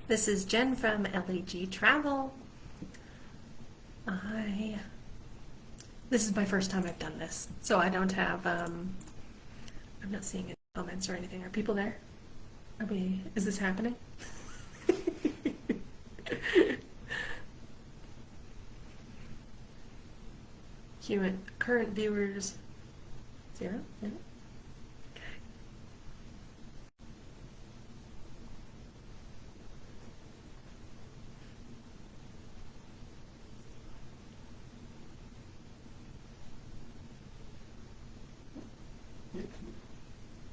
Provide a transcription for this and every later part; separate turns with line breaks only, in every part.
This is Jen from LAG Travel. This is my first time I've done this, so I don't have, I'm not seeing any comments or anything. Are people there? Is this happening? Current viewers, 0? Yeah.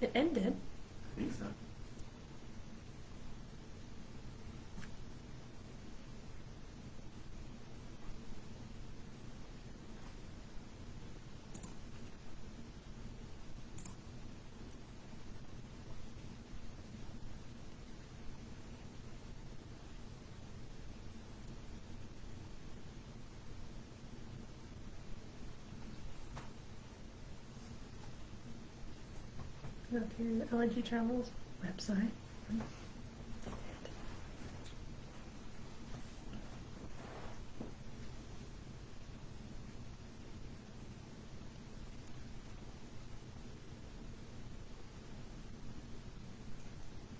It ended.
I think so.
Up here in the LNG Travels website.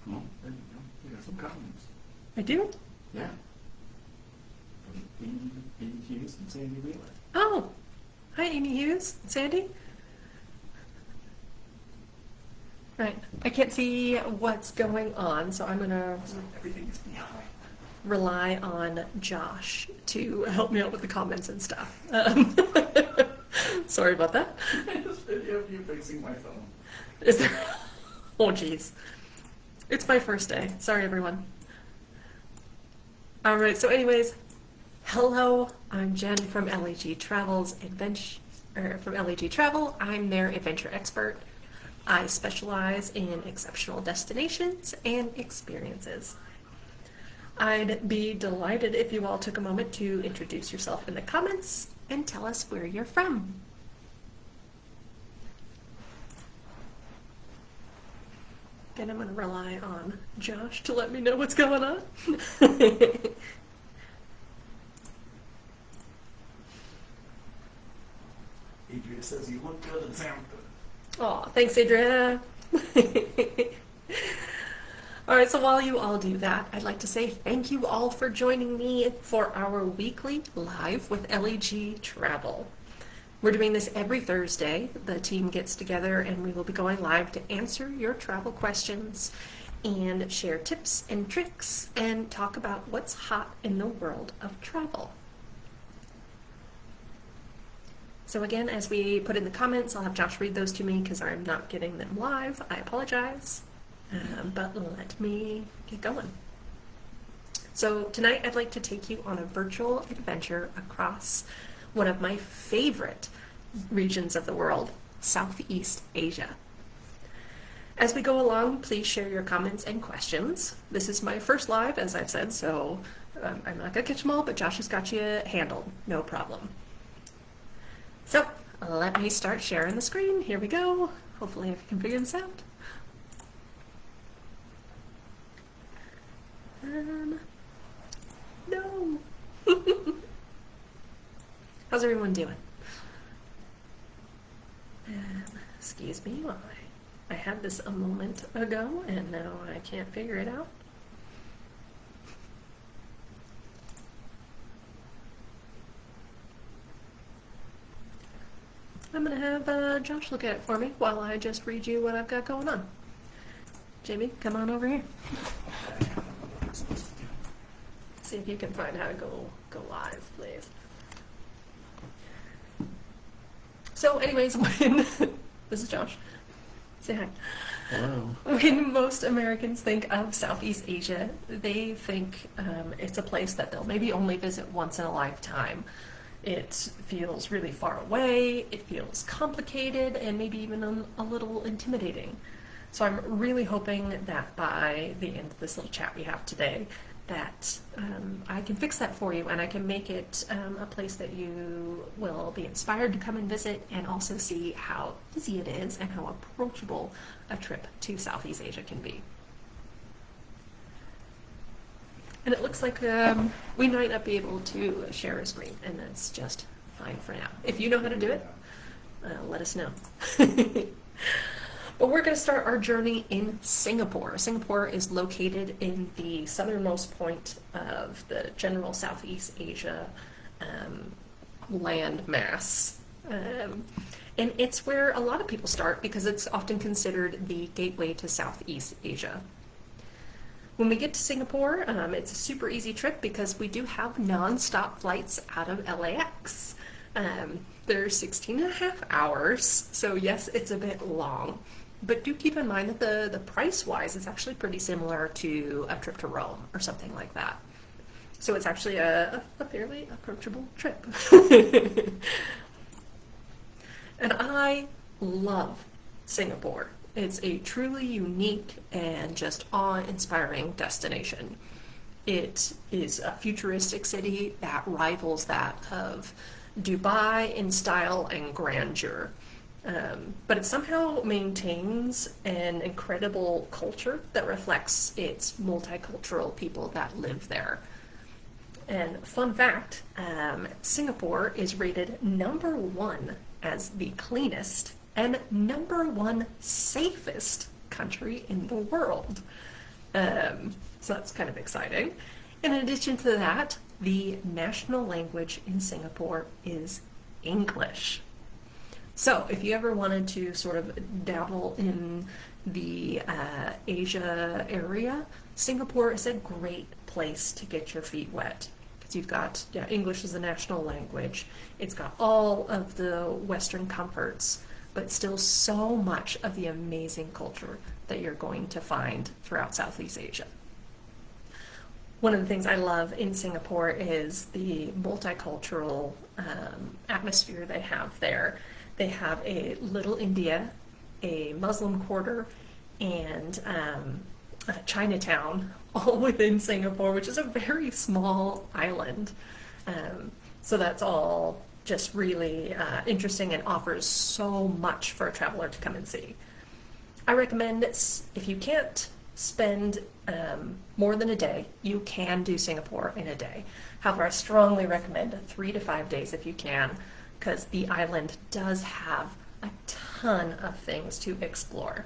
Oh, there you go. You got some comments.
I do?
Yeah. From Amy Hughes and Sandy Wheeler.
Oh! Hi, Amy Hughes. Sandy? Right. I can't see what's going on, so I'm going to
Everything is behind.
rely on Josh to help me out with the comments and stuff. Sorry about that.
This video of you fixing my phone.
Is there? Oh, jeez. It's my first day. Sorry, everyone. All right. So, anyways, hello. I'm Jen from LAG Travels from LAG Travel. I'm their adventure expert. I specialize in exceptional destinations and experiences. I'd be delighted if you all took a moment to introduce yourself in the comments and tell us where you're from. Again, I'm going to rely on Josh to let me know what's going on.
Adria says you look good and sound good.
Aw, thanks, Adria. All right, so while you all do that, I'd like to say thank you all for joining me for our weekly live with LAG Travel. We're doing this every Thursday. The team gets together and we will be going live to answer your travel questions and share tips and tricks and talk about what's hot in the world of travel. So again, as we put in the comments, I'll have Josh read those to me because I'm not getting them live. I apologize, but let me get going. So tonight I'd like to take you on a virtual adventure across one of my favorite regions of the world, Southeast Asia. As we go along, please share your comments and questions. This is my first live, as I've said, so I'm not going to catch them all, but Josh has got you handled, no problem. So let me start sharing the screen. Here we go. Hopefully I can figure this out. No. How's everyone doing? Excuse me while I had this a moment ago and now I can't figure it out. I'm going to have Josh look at it for me while I just read you what I've got going on. Jamie, come on over here. See if you can find how to go live, please. So anyways, this is Josh. Say hi.
Hello.
When most Americans think of Southeast Asia, they think it's a place that they'll maybe only visit once in a lifetime. It feels really far away, it feels complicated, and maybe even a little intimidating. So I'm really hoping that by the end of this little chat we have today, that I can fix that for you and I can make it a place that you will be inspired to come and visit and also see how easy it is and how approachable a trip to Southeast Asia can be. And it looks like we might not be able to share a screen, and that's just fine for now. If you know how to do it, let us know. But we're going to start our journey in Singapore. Singapore is located in the southernmost point of the general Southeast Asia land mass. And it's where a lot of people start because it's often considered the gateway to Southeast Asia. When we get to Singapore, it's a super easy trip because we do have non-stop flights out of LAX. They're 16 and a half hours, so yes, it's a bit long. But do keep in mind that the price-wise is actually pretty similar to a trip to Rome or something like that. So it's actually a fairly approachable trip. And I love Singapore. It's a truly unique and just awe-inspiring destination. It is a futuristic city that rivals that of Dubai in style and grandeur. But it somehow maintains an incredible culture that reflects its multicultural people that live there. And fun fact, Singapore is rated #1 as the cleanest and #1 safest country in the world. So that's kind of exciting. In addition to that, the national language in Singapore is English. So if you ever wanted to sort of dabble in the Asia area, Singapore is a great place to get your feet wet. Because you've got, English is the national language. It's got all of the Western comforts, but still so much of the amazing culture that you're going to find throughout Southeast Asia. One of the things I love in Singapore is the multicultural atmosphere they have there. They have a Little India, a Muslim quarter, and Chinatown, all within Singapore, which is a very small island. So that's all just really interesting and offers so much for a traveler to come and see. I recommend, if you can't spend more than a day, you can do Singapore in a day. However, I strongly recommend 3 to 5 days if you can, because the island does have a ton of things to explore.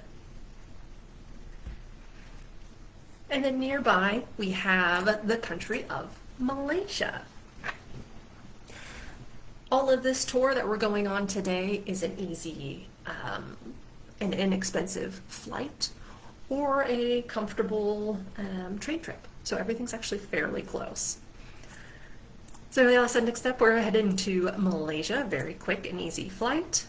And then nearby, we have the country of Malaysia. All of this tour that we're going on today is an easy and inexpensive flight or a comfortable train trip. So everything's actually fairly close. So next up, we're heading to Malaysia. Very quick and easy flight.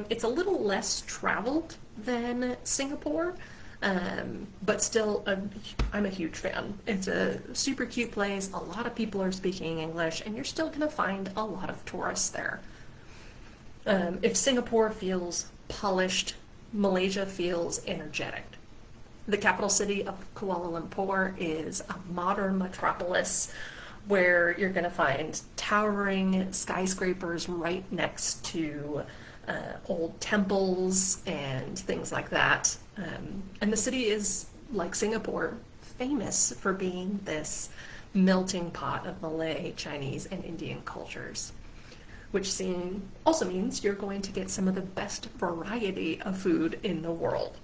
It's a little less traveled than Singapore, but still, I'm a huge fan. It's a super cute place. A lot of people are speaking English, and you're still going to find a lot of tourists there. If Singapore feels polished, Malaysia feels energetic. The capital city of Kuala Lumpur is a modern metropolis where you're going to find towering skyscrapers right next to old temples and things like that. And the city is, like Singapore, famous for being this melting pot of Malay, Chinese, and Indian cultures, which also means you're going to get some of the best variety of food in the world.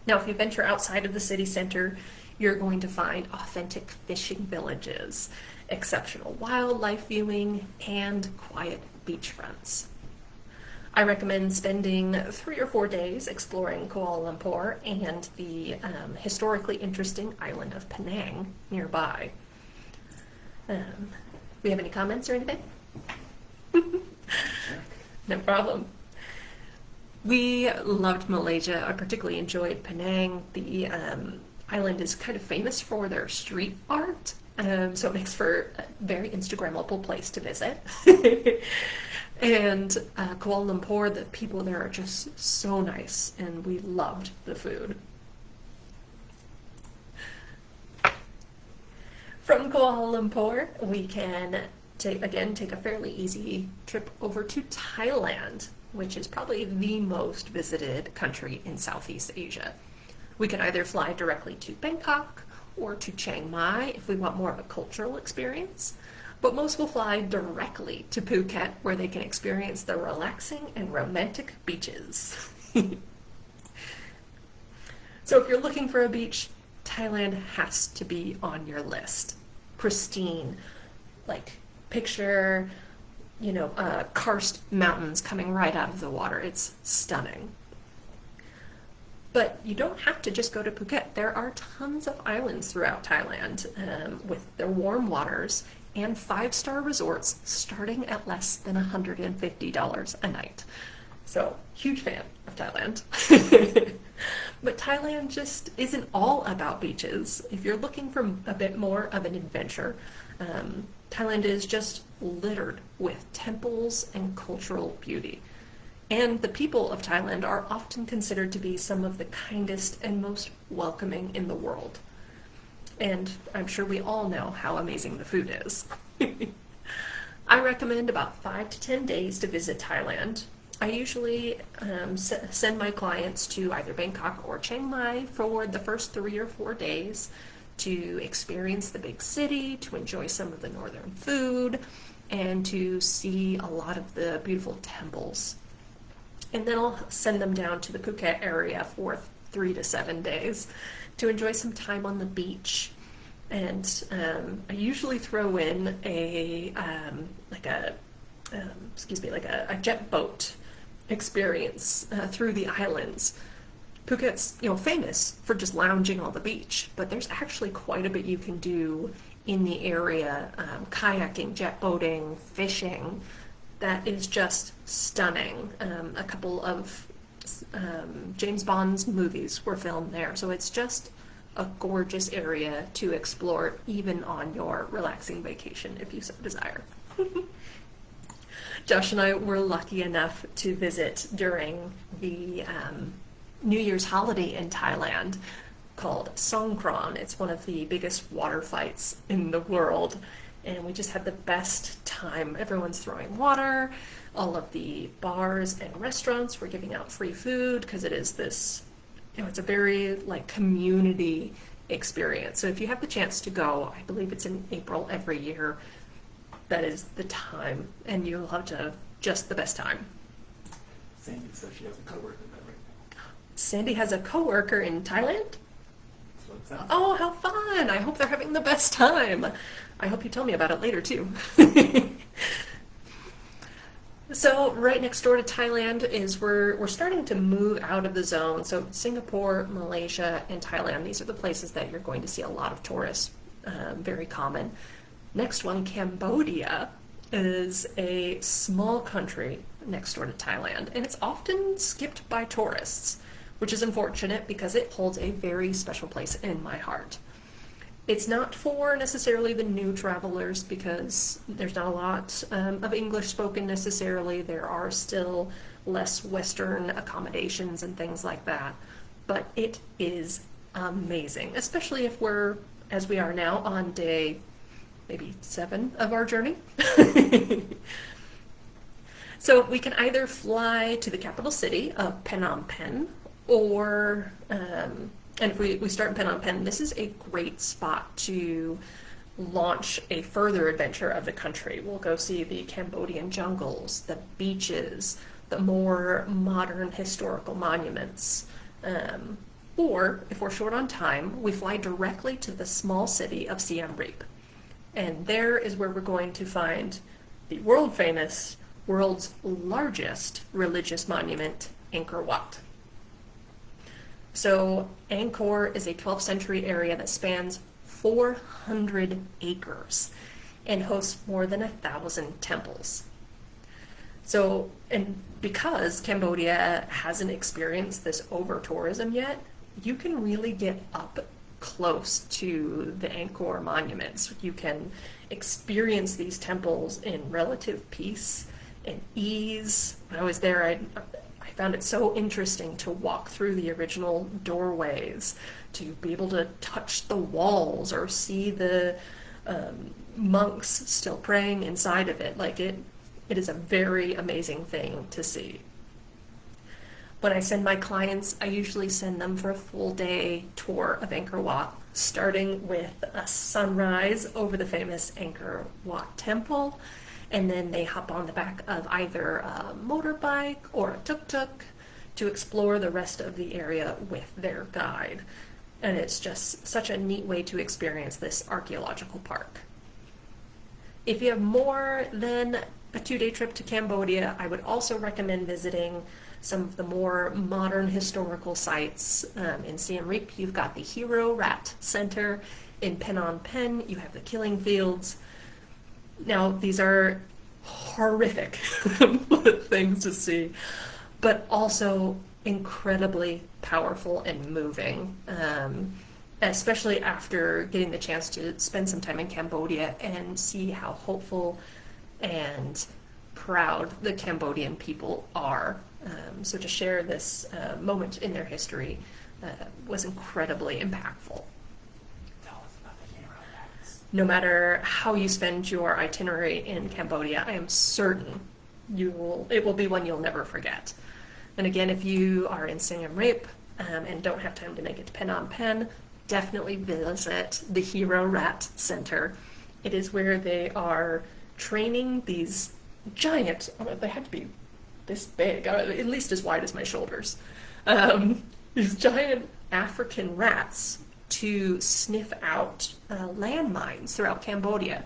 Now, if you venture outside of the city center, you're going to find authentic fishing villages, exceptional wildlife viewing, and quiet beachfronts. I recommend spending 3 or 4 days exploring Kuala Lumpur and the historically interesting island of Penang nearby. Do we have any comments or anything? No problem. We loved Malaysia. I particularly enjoyed Penang. The island is kind of famous for their street art, so it makes for a very Instagrammable place to visit. And Kuala Lumpur, the people there are just so nice, and we loved the food. From Kuala Lumpur, we can take a fairly easy trip over to Thailand, which is probably the most visited country in Southeast Asia. We can either fly directly to Bangkok, or to Chiang Mai if we want more of a cultural experience. But most will fly directly to Phuket where they can experience the relaxing and romantic beaches. So if you're looking for a beach, Thailand has to be on your list. Pristine, like picture, karst mountains coming right out of the water. It's stunning. But you don't have to just go to Phuket. There are tons of islands throughout Thailand with their warm waters and 5-star resorts starting at less than $150 a night. So, huge fan of Thailand. But Thailand just isn't all about beaches. If you're looking for a bit more of an adventure, Thailand is just littered with temples and cultural beauty. And the people of Thailand are often considered to be some of the kindest and most welcoming in the world. And I'm sure we all know how amazing the food is. I recommend about 5 to 10 days to visit Thailand. I usually send my clients to either Bangkok or Chiang Mai for the first 3 or 4 days to experience the big city, to enjoy some of the northern food, and to see a lot of the beautiful temples. And then I'll send them down to the Phuket area for 3 to 7 days to enjoy some time on the beach. And I usually throw in a jet boat experience through the islands. Phuket's famous for just lounging on the beach, but there's actually quite a bit you can do in the area, kayaking, jet boating, fishing. That is just stunning. A couple of James Bond's movies were filmed there, so it's just a gorgeous area to explore even on your relaxing vacation if you so desire. Josh and I were lucky enough to visit during the New Year's holiday in Thailand called Songkran. It's one of the biggest water fights in the world, and we just had the best time. Everyone's throwing water. All of the bars and restaurants were giving out free food because it is this, it's a very community experience. So if you have the chance to go, I believe it's in April every year, that is the time, and you'll have just the best time.
Sandy says she has a coworker there right now.
Sandy has a coworker in Thailand?
That's what it sounds like.
Oh, how fun! I hope they're having the best time. I hope you tell me about it later too. So right next door to Thailand is we're starting to move out of the zone. So Singapore, Malaysia, and Thailand, these are the places that you're going to see a lot of tourists, very common. Next one, Cambodia, is a small country next door to Thailand, and it's often skipped by tourists, which is unfortunate because it holds a very special place in my heart. It's not for necessarily the new travelers because there's not a lot of English spoken necessarily. There are still less Western accommodations and things like that, but it is amazing, especially if we're, as we are now, on day maybe 7 of our journey. So we can either fly to the capital city of Phnom Penh, or, and if we start in Phnom Penh, this is a great spot to launch a further adventure of the country. We'll go see the Cambodian jungles, the beaches, the more modern historical monuments. Or, if we're short on time, we fly directly to the small city of Siem Reap. And there is where we're going to find the world-famous, world's largest religious monument, Angkor Wat. So Angkor is a 12th century area that spans 400 acres and hosts more than 1,000 temples. So, and because Cambodia hasn't experienced this over-tourism yet, you can really get up close to the Angkor monuments. You can experience these temples in relative peace and ease. When I was there, I found it so interesting to walk through the original doorways, to be able to touch the walls or see the monks still praying inside of it. It is a very amazing thing to see. When I send my clients, I usually send them for a full day tour of Angkor Wat, starting with a sunrise over the famous Angkor Wat Temple, and then they hop on the back of either a motorbike or a tuk-tuk to explore the rest of the area with their guide. And it's just such a neat way to experience this archaeological park. If you have more than a 2-day trip to Cambodia, I would also recommend visiting some of the more modern historical sites. In Siem Reap, you've got the Hero Rat Center. In Phnom Penh, you have the Killing Fields. Now, these are horrific things to see, but also incredibly powerful and moving, especially after getting the chance to spend some time in Cambodia and see how hopeful and proud the Cambodian people are. So to share this moment in their history was incredibly impactful.
Tell us about the Hero Rats.
No matter how you spend your itinerary in Cambodia, I am certain it will be one you'll never forget. And again, if you are in Siem Reap and don't have time to make it to Phnom Penh, definitely visit the Hero Rat Center. It is where they are training these giant, they have to be this big, at least as wide as my shoulders, these giant African rats to sniff out landmines throughout Cambodia.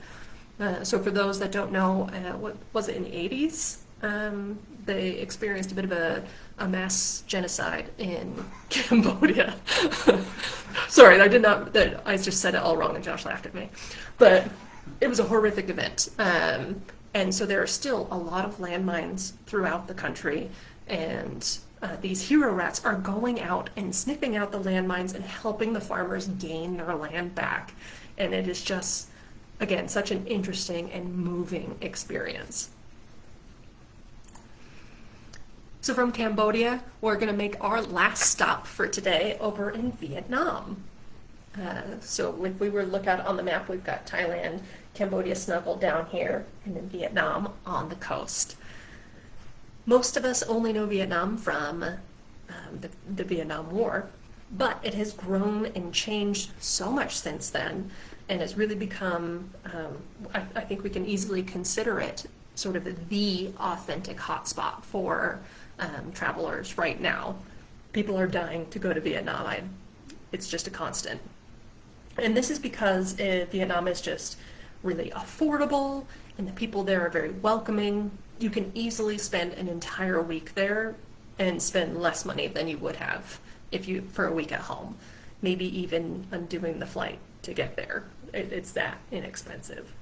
So for those that don't know, what was it in the 80s? They experienced a bit of a mass genocide in Cambodia. Sorry, I just said it all wrong and Josh laughed at me. But it was a horrific event. And so there are still a lot of landmines throughout the country, and these hero rats are going out and sniffing out the landmines and helping the farmers gain their land back. And it is just, again, such an interesting and moving experience. So from Cambodia, we're going to make our last stop for today over in Vietnam. So if we were to look out on the map, we've got Thailand, Cambodia snuggled down here, and then Vietnam on the coast. Most of us only know Vietnam from the Vietnam War, but it has grown and changed so much since then, and has really become, I think we can easily consider it sort of the authentic hotspot for travelers right now. People are dying to go to Vietnam. It's just a constant. And this is because Vietnam is just really affordable, and the people there are very welcoming. You can easily spend an entire week there and spend less money than you would have for a week at home. Maybe even undoing the flight to get there. It's that inexpensive.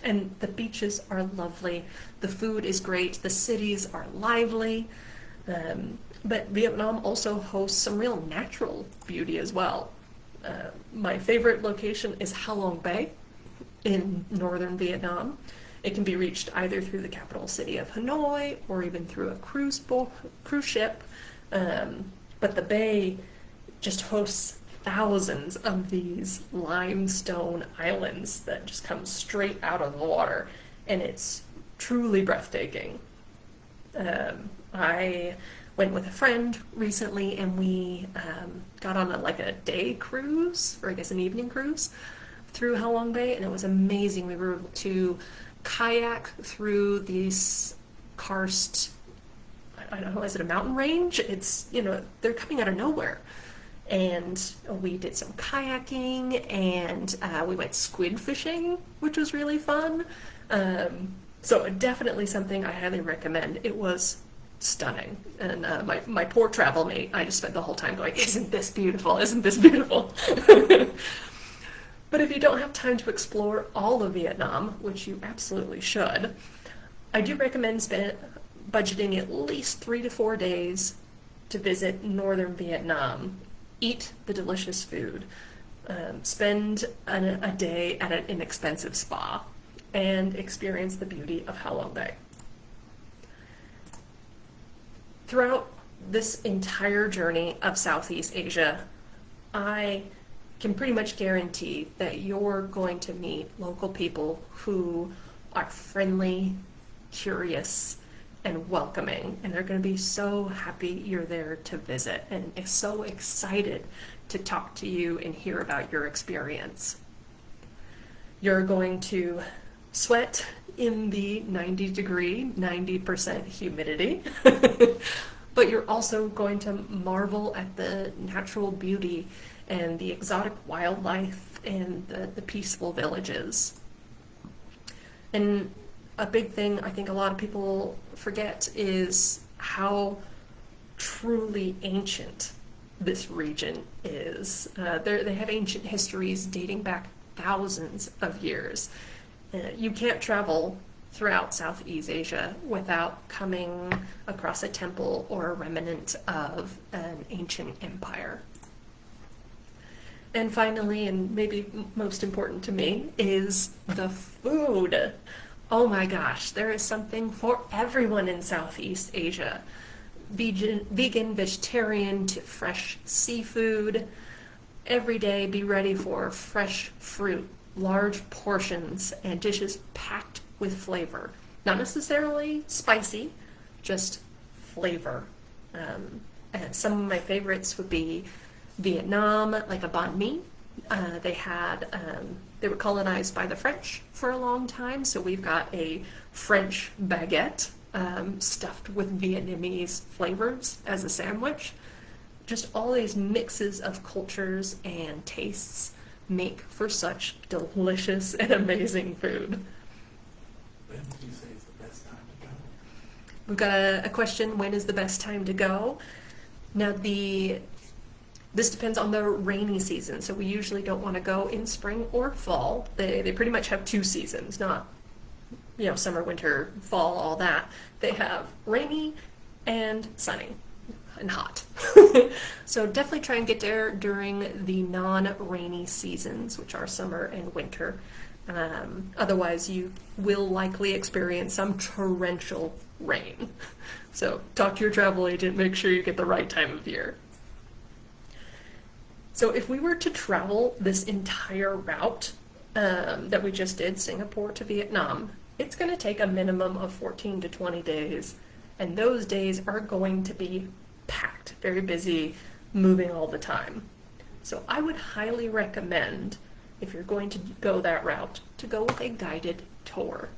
And the beaches are lovely. The food is great. The cities are lively. But Vietnam also hosts some real natural beauty as well. My favorite location is Ha Long Bay in northern Vietnam. It can be reached either through the capital city of Hanoi or even through a cruise ship. But the bay just hosts thousands of these limestone islands that just come straight out of the water, and it's truly breathtaking. I went with a friend recently, and we got on a day cruise, or I guess an evening cruise, through Ha Long Bay, and it was amazing. We were able to kayak through these karst, I don't know, is it a mountain range? It's, they're coming out of nowhere. And we did some kayaking, and we went squid fishing, which was really fun. So definitely something I highly recommend. It was stunning. And my poor travel mate, I just spent the whole time going, isn't this beautiful? Isn't this beautiful? But if you don't have time to explore all of Vietnam, which you absolutely should, I do recommend budgeting at least 3 to 4 days to visit northern Vietnam. Eat the delicious food, spend a day at an inexpensive spa, and experience the beauty of Ha Long Bay. Throughout this entire journey of Southeast Asia, I can pretty much guarantee that you're going to meet local people who are friendly, curious, and welcoming, and they're going to be so happy you're there to visit and so excited to talk to you and hear about your experience. You're going to sweat in the 90-degree, 90% humidity, but you're also going to marvel at the natural beauty and the exotic wildlife and the peaceful villages. And a big thing I think a lot of people forget is how truly ancient this region is. They have ancient histories dating back thousands of years. You can't travel throughout Southeast Asia without coming across a temple or a remnant of an ancient empire. And finally, and maybe most important to me, is the food. Oh my gosh, there is something for everyone in Southeast Asia. Vegan, vegetarian to fresh seafood. Every day be ready for fresh fruit, large portions, and dishes packed with flavor. Not necessarily spicy, just flavor. And some of my favorites would be Vietnam, like a banh mi. They were colonized by the French for a long time, so we've got a French baguette stuffed with Vietnamese flavors as a sandwich. Just all these mixes of cultures and tastes make for such delicious and amazing food.
When would you say is the best time to go?
We've got a question, when is the best time to go? Now this depends on the rainy season, so we usually don't want to go in spring or fall. They pretty much have two seasons, not summer, winter, fall, all that. They have rainy and sunny and hot. So definitely try and get there during the non-rainy seasons, which are summer and winter. Otherwise, you will likely experience some torrential rain. So talk to your travel agent, make sure you get the right time of year. So if we were to travel this entire route that we just did, Singapore to Vietnam, it's going to take a minimum of 14 to 20 days, and those days are going to be packed, very busy, moving all the time. So I would highly recommend, if you're going to go that route, to go with a guided tour.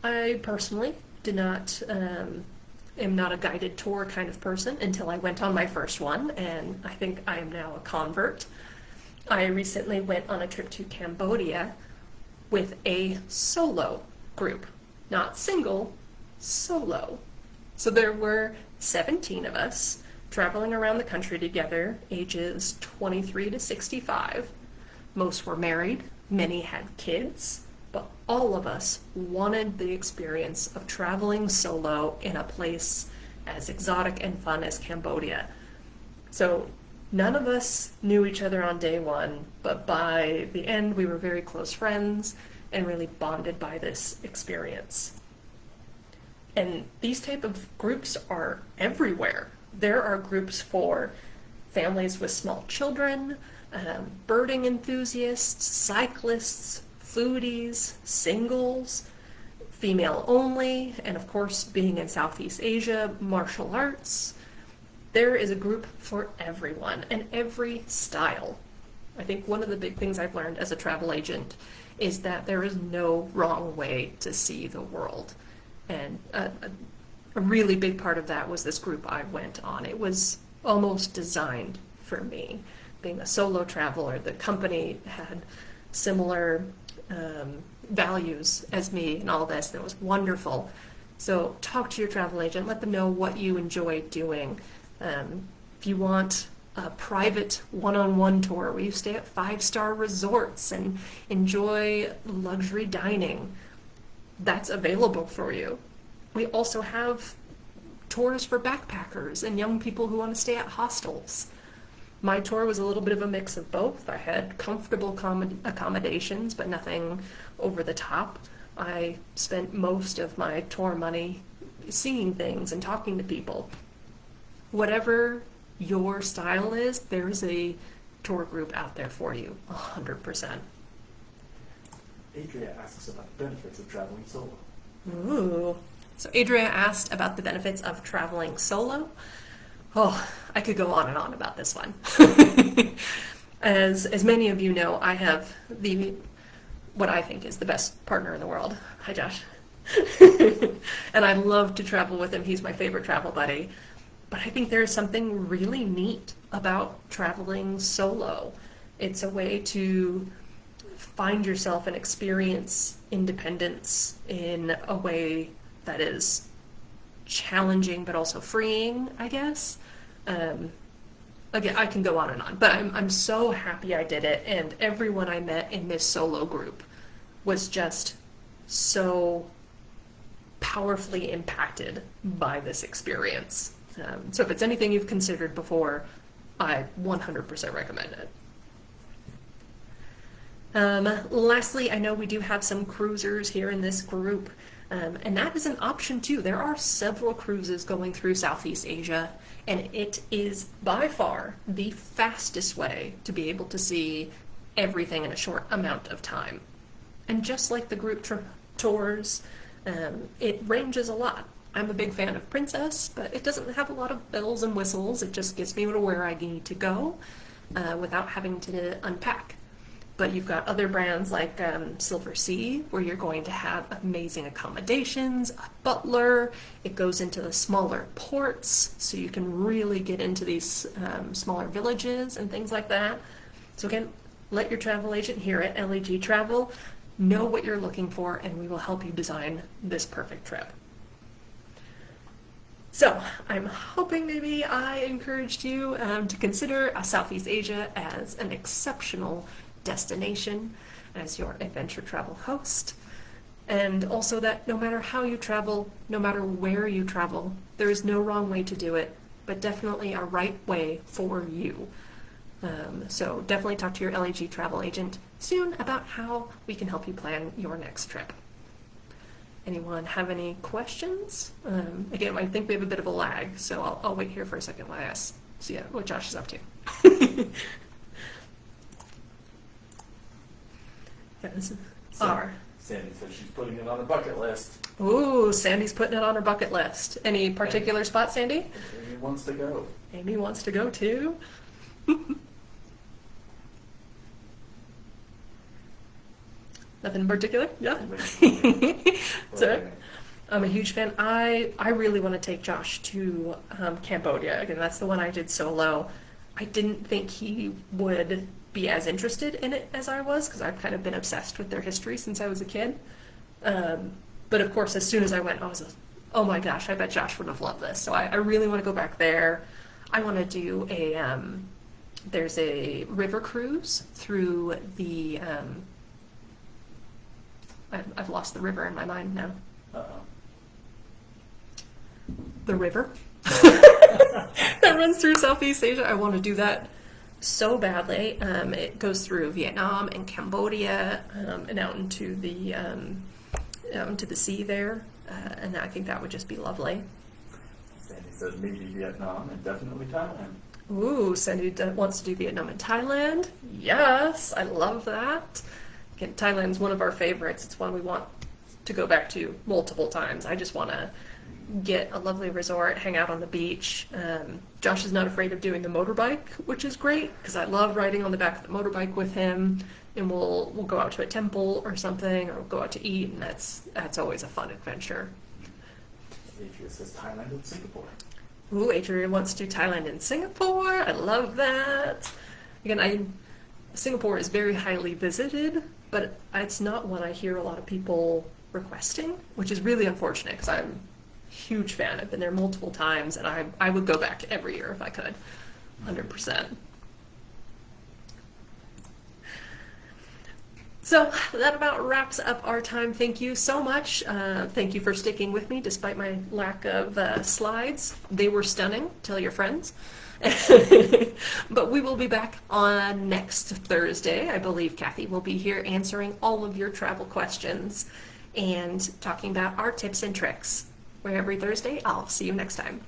I personally am not a guided tour kind of person until I went on my first one, and I think I am now a convert. I recently went on a trip to Cambodia with a solo group, not single, solo. So there were 17 of us traveling around the country together, ages 23 to 65. Most were married, many had kids, but all of us wanted the experience of traveling solo in a place as exotic and fun as Cambodia. So none of us knew each other on day one, but by the end we were very close friends and really bonded by this experience. And these type of groups are everywhere. There are groups for families with small children, birding enthusiasts, cyclists, foodies, singles, female only, and of course, being in Southeast Asia, martial arts. There is a group for everyone and every style. I think one of the big things I've learned as a travel agent is that there is no wrong way to see the world. And a really big part of that was this group I went on. It was almost designed for me. Being a solo traveler, the company had similar values as me and all this, and it was wonderful. So talk to your travel agent, let them know what you enjoy doing. If you want a private one-on-one tour where you stay at 5-star resorts and enjoy luxury dining, that's available for you. We also have tours for backpackers and young people who want to stay at hostels. My tour was a little bit of a mix of both. I had comfortable accommodations, but nothing over the top. I spent most of my tour money seeing things and talking to people. Whatever your style is, there's a tour group out there for you, 100%.
Adria asks about the benefits of traveling solo.
Ooh, So Adria asked about the benefits of traveling solo. Oh, I could go on and on about this one. As many of you know, I have what I think is the best partner in the world. Hi, Josh. And I love to travel with him. He's my favorite travel buddy. But I think there is something really neat about traveling solo. It's a way to find yourself and experience independence in a way that is challenging but also freeing, I guess. Again, I can go on and on, but I'm so happy I did it, and everyone I met in this solo group was just so powerfully impacted by this experience. So if it's anything you've considered before, I 100% recommend it. Lastly, I know we do have some cruisers here in this group, and that is an option too. There are several cruises going through Southeast Asia, and it is by far the fastest way to be able to see everything in a short amount of time. And just like the group tours, it ranges a lot. I'm a big fan of Princess, but it doesn't have a lot of bells and whistles. It just gets me to where I need to go without having to unpack. But you've got other brands like Silver Sea, where you're going to have amazing accommodations, a butler. It goes into the smaller ports, so you can really get into these smaller villages and things like that. So again, let your travel agent here at LAG Travel know what you're looking for, and we will help you design this perfect trip. So I'm hoping maybe I encouraged you to consider Southeast Asia as an exceptional destination as your adventure travel host, and also that no matter how you travel, no matter where you travel, there is no wrong way to do it, but definitely a right way for you. So definitely talk to your LAG travel agent soon about how we can help you plan your next trip. Anyone have any questions? Again, I think we have a bit of a lag, so I'll wait here for a second while I see what Josh is up to. Yeah, this is our.
Sandy says she's putting it on her bucket list.
Ooh, Sandy's putting it on her bucket list. Any particular spot, Sandy?
Amy wants to go.
Amy wants to go too. Nothing in particular? Yeah. So, I'm a huge fan. I really want to take Josh to Cambodia. Again, that's the one I did solo. I didn't think he would be as interested in it as I was, because I've kind of been obsessed with their history since I was a kid. But of course, as soon as I went, I was like, oh my gosh, I bet Josh would have loved this. So I really want to go back there. I want to do there's a river cruise through the, I've lost the river in my mind now.
Uh-oh.
The river that runs through Southeast Asia. I want to do that so badly. It goes through Vietnam and Cambodia and out into the sea there, and I think that would just be lovely.
Sandy says maybe Vietnam and definitely Thailand.
Ooh, Sandy wants to do Vietnam and Thailand. Yes, I love that. Again, Thailand's one of our favorites. It's one we want to go back to multiple times. I just want to get a lovely resort, hang out on the beach. Josh is not afraid of doing the motorbike, which is great because I love riding on the back of the motorbike with him. And we'll go out to a temple or something, or go out to eat, and that's always a fun adventure.
Adria says Thailand and Singapore.
Ooh, Adria wants to do Thailand and Singapore. I love that. Again, Singapore is very highly visited, but it's not one I hear a lot of people requesting, which is really unfortunate because I'm a huge fan. I've been there multiple times, and I would go back every year if I could, 100%. So that about wraps up our time. Thank you so much. Thank you for sticking with me despite my lack of slides. They were stunning. Tell your friends. But we will be back on next Thursday. I believe Kathy will be here answering all of your travel questions and talking about our tips and tricks. Where every Thursday, I'll see you next time.